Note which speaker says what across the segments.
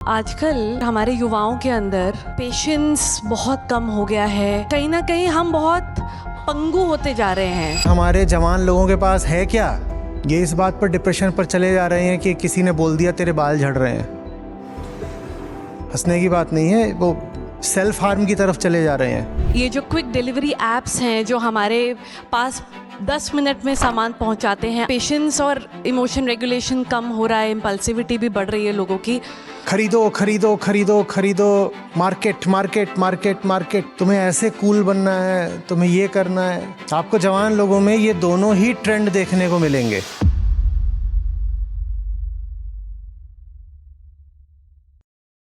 Speaker 1: आजकल हमारे युवाओं के अंदर पेशेंस बहुत कम हो गया है। कहीं ना कहीं हम बहुत पंगु होते जा रहे हैं।
Speaker 2: हमारे जवान लोगों के पास है क्या? ये इस बात पर डिप्रेशन पर चले जा रहे हैं कि किसी ने बोल दिया तेरे बाल झड़ रहे हैं। हंसने की बात नहीं है, वो सेल्फ हार्म की तरफ चले जा रहे हैं।
Speaker 1: ये जो क्विक डिलीवरी एप्स हैं जो हमारे पास 10 मिनट में सामान पहुंचाते हैं, पेशेंस और इमोशन रेगुलेशन कम हो रहा है, इम्पल्सिविटी भी बढ़ रही है लोगों की।
Speaker 2: खरीदो खरीदो खरीदो खरीदो, मार्केट मार्केट मार्केट मार्केट। तुम्हें ऐसे कूल बनना है, तुम्हें ये करना है। आपको जवान लोगों में ये दोनों ही ट्रेंड देखने को मिलेंगे।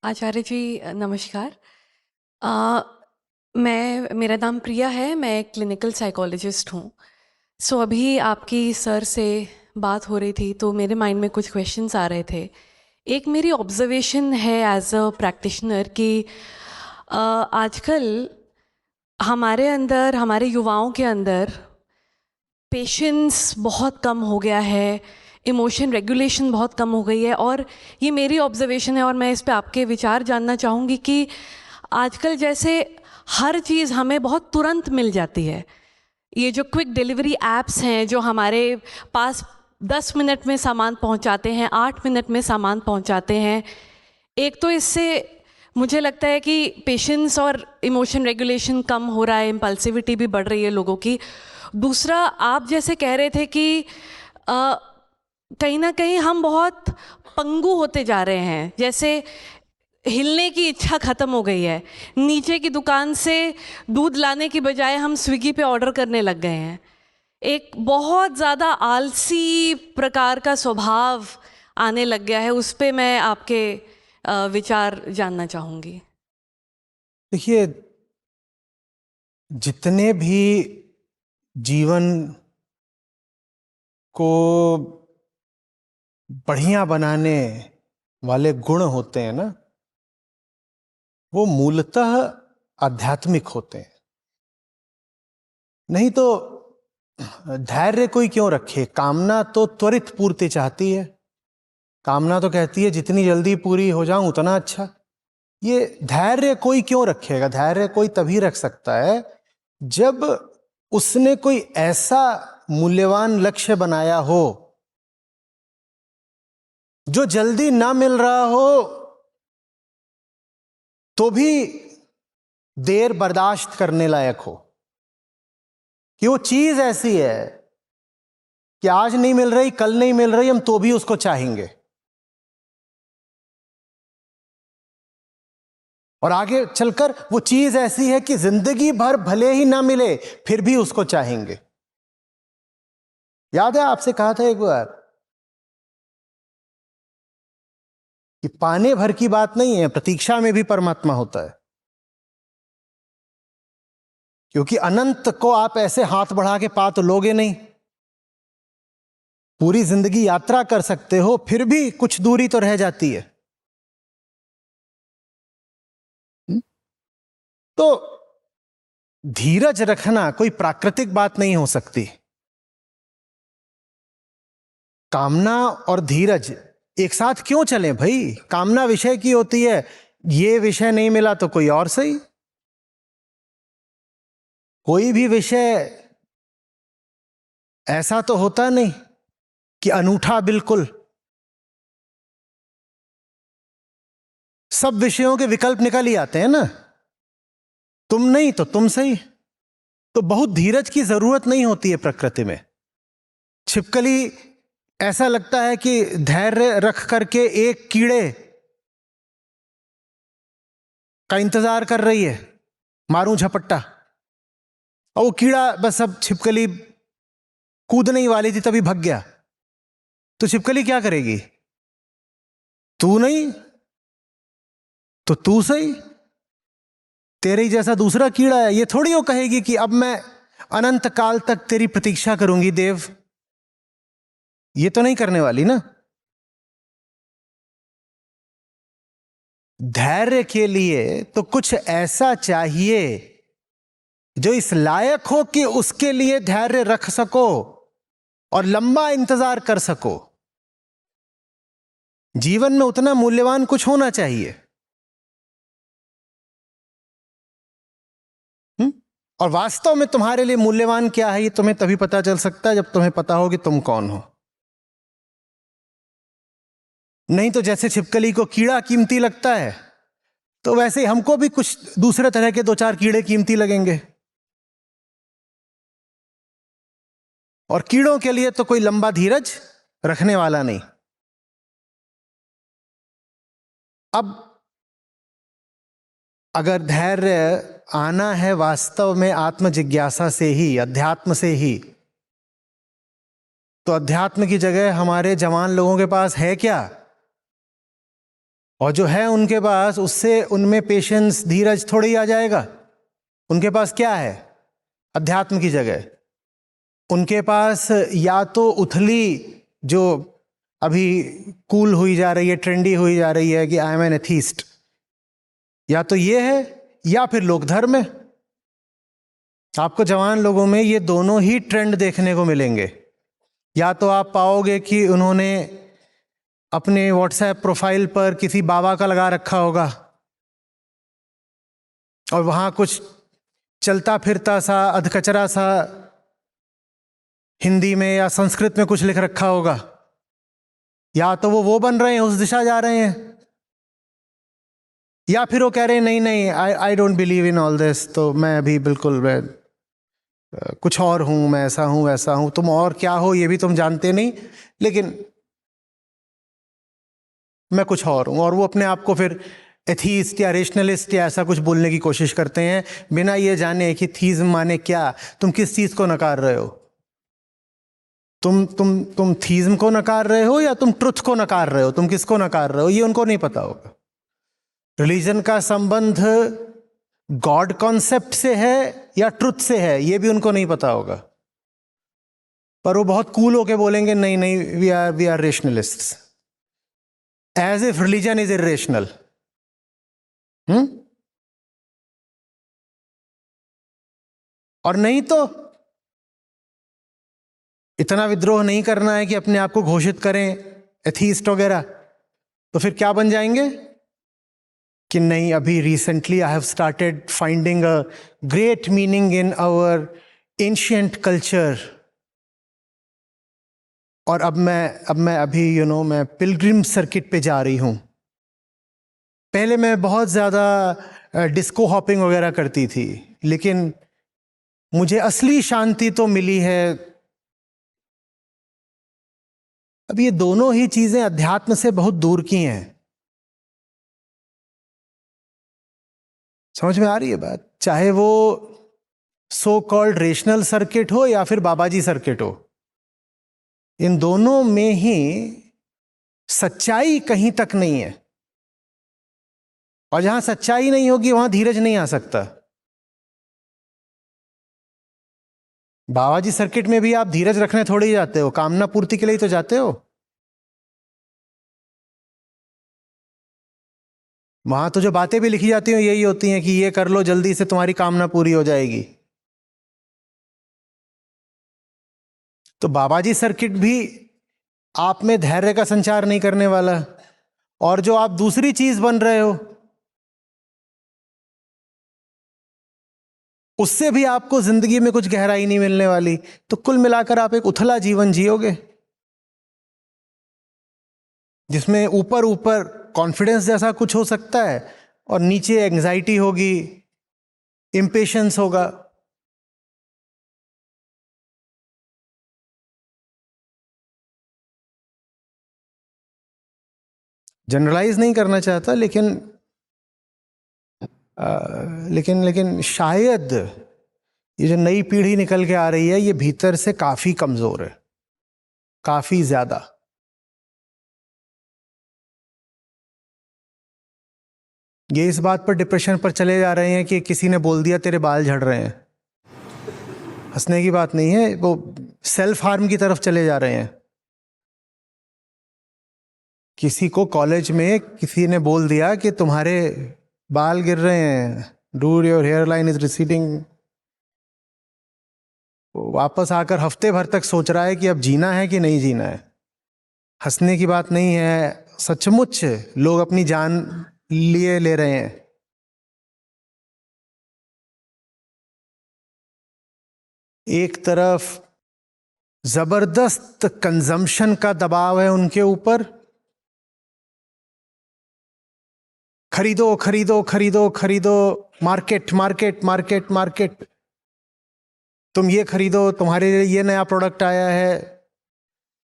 Speaker 1: आचार्य जी नमस्कार। मेरा नाम प्रिया है, मैं क्लिनिकल साइकोलॉजिस्ट हूँ। अभी आपकी सर से बात हो रही थी तो मेरे माइंड में कुछ क्वेश्चंस आ रहे थे। एक मेरी ऑब्जर्वेशन है एज अ प्रैक्टिशनर कि आजकल हमारे युवाओं के अंदर पेशेंस बहुत कम हो गया है, इमोशन रेगुलेशन बहुत कम हो गई है। और ये मेरी ऑब्जर्वेशन है और मैं इस पे आपके विचार जानना चाहूँगी कि आजकल जैसे हर चीज़ हमें बहुत तुरंत मिल जाती है। ये जो क्विक डिलीवरी एप्स हैं जो हमारे पास 10 मिनट में सामान पहुंचाते हैं, 8 मिनट में सामान पहुंचाते हैं। एक तो इससे मुझे लगता है कि पेशेंस और इमोशन रेगुलेशन कम हो रहा है, इम्पल्सिविटी भी बढ़ रही है लोगों की। दूसरा, आप जैसे कह रहे थे कि कहीं ना कहीं हम बहुत पंगु होते जा रहे हैं, जैसे हिलने की इच्छा ख़त्म हो गई है। नीचे की दुकान से दूध लाने की बजाय हम स्विगी पे ऑर्डर करने लग गए हैं। एक बहुत ज़्यादा आलसी प्रकार का स्वभाव आने लग गया है। उस पे मैं आपके विचार जानना चाहूँगी।
Speaker 2: देखिए, जितने भी जीवन को बढ़िया बनाने वाले गुण होते हैं ना, वो मूलतः आध्यात्मिक होते हैं। नहीं तो धैर्य कोई क्यों रखे? कामना तो त्वरित पूर्ति चाहती है। कामना तो कहती है जितनी जल्दी पूरी हो जाऊं उतना अच्छा। ये धैर्य कोई क्यों रखेगा? धैर्य कोई तभी रख सकता है जब उसने कोई ऐसा मूल्यवान लक्ष्य बनाया हो जो जल्दी ना मिल रहा हो तो भी देर बर्दाश्त करने लायक हो। कि वो चीज ऐसी है कि आज नहीं मिल रही, कल नहीं मिल रही, हम तो भी उसको चाहेंगे। और आगे चलकर वो चीज ऐसी है कि जिंदगी भर भले ही ना मिले फिर भी उसको चाहेंगे। याद है आपसे कहा था एक बार कि पाने भर की बात नहीं है, प्रतीक्षा में भी परमात्मा होता है। क्योंकि अनंत को आप ऐसे हाथ बढ़ा के पा तो लोगे नहीं। पूरी जिंदगी यात्रा कर सकते हो, फिर भी कुछ दूरी तो रह जाती है। तो धीरज रखना कोई प्राकृतिक बात नहीं हो सकती। कामना और धीरज एक साथ क्यों चले भाई? कामना विषय की होती है, ये विषय नहीं मिला तो कोई और सही। कोई भी विषय ऐसा तो होता नहीं कि अनूठा बिल्कुल। सब विषयों के विकल्प निकल ही आते हैं ना। तुम नहीं तो तुम सही। तो बहुत धीरज की जरूरत नहीं होती है प्रकृति में। छिपकली ऐसा लगता है कि धैर्य रख करके एक कीड़े का इंतजार कर रही है, मारूं झपट्टा। और वो कीड़ा बस, अब छिपकली कूदने ही वाली थी तभी भग गया। तो छिपकली क्या करेगी? तू नहीं तो तू सही। तेरे ही जैसा दूसरा कीड़ा है, ये थोड़ी वो कहेगी कि अब मैं अनंत काल तक तेरी प्रतीक्षा करूंगी देव। ये तो नहीं करने वाली ना। धैर्य के लिए तो कुछ ऐसा चाहिए जो इस लायक हो कि उसके लिए धैर्य रख सको और लंबा इंतजार कर सको। जीवन में उतना मूल्यवान कुछ होना चाहिए। और वास्तव में तुम्हारे लिए मूल्यवान क्या है ये तुम्हें तभी पता चल सकता है जब तुम्हें पता हो कि तुम कौन हो। नहीं तो जैसे छिपकली को कीड़ा कीमती लगता है तो वैसे ही हमको भी कुछ दूसरे तरह के 2-4 कीड़े कीमती लगेंगे। और कीड़ों के लिए तो कोई लंबा धीरज रखने वाला नहीं। अब अगर धैर्य आना है वास्तव में आत्म जिज्ञासा से ही, अध्यात्म से ही, तो अध्यात्म की जगह हमारे जवान लोगों के पास है क्या? और जो है उनके पास, उससे उनमें पेशेंस, धीरज थोड़ी आ जाएगा। उनके पास क्या है अध्यात्म की जगह? उनके पास या तो उथली जो अभी कूल हुई जा रही है, ट्रेंडी हुई जा रही है कि आई एम एन एथीस्ट, या तो ये है, या फिर लोक धर्म है। आपको जवान लोगों में ये दोनों ही ट्रेंड देखने को मिलेंगे। या तो आप पाओगे कि उन्होंने अपने व्हाट्सएप प्रोफाइल पर किसी बाबा का लगा रखा होगा और वहां कुछ चलता फिरता सा अधकचरा सा हिंदी में या संस्कृत में कुछ लिख रखा होगा। या तो वो बन रहे हैं, उस दिशा जा रहे हैं, या फिर वो कह रहे हैं नहीं नहीं, I don't believe in all this, तो मैं अभी बिल्कुल कुछ और हूं, मैं ऐसा हूं वैसा हूं। तुम और क्या हो ये भी तुम जानते नहीं, लेकिन मैं कुछ और हूं। और वो अपने आप को फिर एथीस्ट या रेशनलिस्ट या ऐसा कुछ बोलने की कोशिश करते हैं बिना ये जाने कि थीज्म माने क्या। तुम किस चीज को नकार रहे हो? तुम थीज्म को नकार रहे हो या तुम ट्रुथ को नकार रहे हो? तुम किसको नकार रहे हो ये उनको नहीं पता होगा। रिलीजन का संबंध गॉड कॉन्सेप्ट से है या ट्रुथ से है ये भी उनको नहीं पता होगा। पर वो बहुत कूल होके बोलेंगे नहीं नहीं, we are rationalists, as if religion is irrational. और नहीं तो इतना विद्रोह नहीं करना है कि अपने आप को घोषित करें एथीस्ट वगैरह, तो फिर क्या बन जाएंगे कि नहीं, अभी recently I have started finding a great meaning in our ancient culture, और अब मैं अभी मैं पिलग्रिम सर्किट पे जा रही हूं। पहले मैं बहुत ज़्यादा डिस्को हॉपिंग वगैरह करती थी, लेकिन मुझे असली शांति तो मिली है। अब ये दोनों ही चीज़ें अध्यात्म से बहुत दूर की हैं। समझ में आ रही है बात? चाहे वो सो कॉल्ड रेशनल सर्किट हो या फिर बाबाजी सर्किट हो, इन दोनों में ही सच्चाई कहीं तक नहीं है। और जहां सच्चाई नहीं होगी वहां धीरज नहीं आ सकता। बाबाजी सर्किट में भी आप धीरज रखने थोड़ी जाते हो, कामना पूर्ति के लिए तो जाते हो। वहां तो जो बातें भी लिखी जाती हैं यही होती हैं कि ये कर लो जल्दी से, तुम्हारी कामना पूरी हो जाएगी। तो बाबाजी सर्किट भी आप में धैर्य का संचार नहीं करने वाला। और जो आप दूसरी चीज बन रहे हो उससे भी आपको जिंदगी में कुछ गहराई नहीं मिलने वाली। तो कुल मिलाकर आप एक उथला जीवन जियोगे जिसमें ऊपर ऊपर कॉन्फिडेंस जैसा कुछ हो सकता है और नीचे एंग्जाइटी होगी, इम्पेशंस होगा। जनरलाइज नहीं करना चाहता, लेकिन शायद ये जो नई पीढ़ी निकल के आ रही है ये भीतर से काफी कमजोर है, काफी ज्यादा। ये इस बात पर डिप्रेशन पर चले जा रहे हैं कि किसी ने बोल दिया तेरे बाल झड़ रहे हैं। हंसने की बात नहीं है, वो सेल्फ हार्म की तरफ चले जा रहे हैं। किसी को कॉलेज में किसी ने बोल दिया कि तुम्हारे बाल गिर रहे हैं, dude your hair line is receding. वापस आकर हफ्ते भर तक सोच रहा है कि अब जीना है कि नहीं जीना है। हंसने की बात नहीं है, सचमुच लोग अपनी जान लिए ले रहे हैं। एक तरफ जबरदस्त कंजम्पशन का दबाव है उनके ऊपर, खरीदो खरीदो खरीदो खरीदो, मार्केट मार्केट मार्केट मार्केट, तुम ये खरीदो, तुम्हारे लिए ये नया प्रोडक्ट आया है,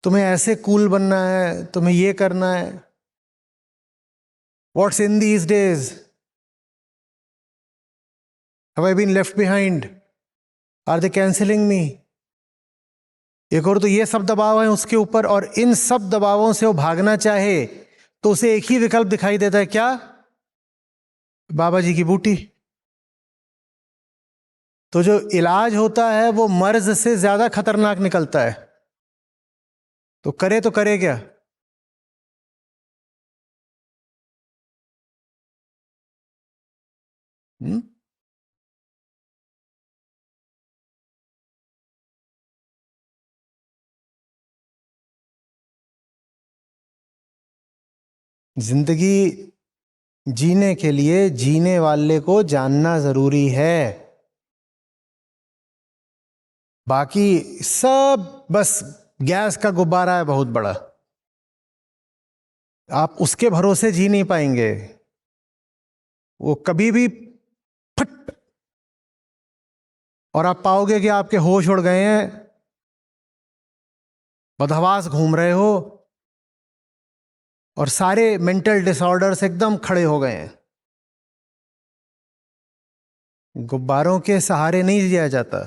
Speaker 2: तुम्हें ऐसे कूल बनना है, तुम्हें ये करना है। What's in these days? Have I been left behind? Are they cancelling me? एक और तो ये सब दबाव है उसके ऊपर, और इन सब दबावों से वो भागना चाहे तो उसे एक ही विकल्प दिखाई देता है, क्या? बाबा जी की बूटी। तो जो इलाज होता है वो मर्ज से ज्यादा खतरनाक निकलता है, तो करे क्या? हुँ? जिंदगी जीने के लिए जीने वाले को जानना जरूरी है, बाकी सब बस गैस का गुब्बारा है बहुत बड़ा, आप उसके भरोसे जी नहीं पाएंगे, वो कभी भी फट, और आप पाओगे कि आपके होश उड़ गए हैं, बदहवास घूम रहे हो, और सारे मेंटल डिसऑर्डर्स एकदम खड़े हो गए हैं। गुब्बारों के सहारे नहीं जिया जाता।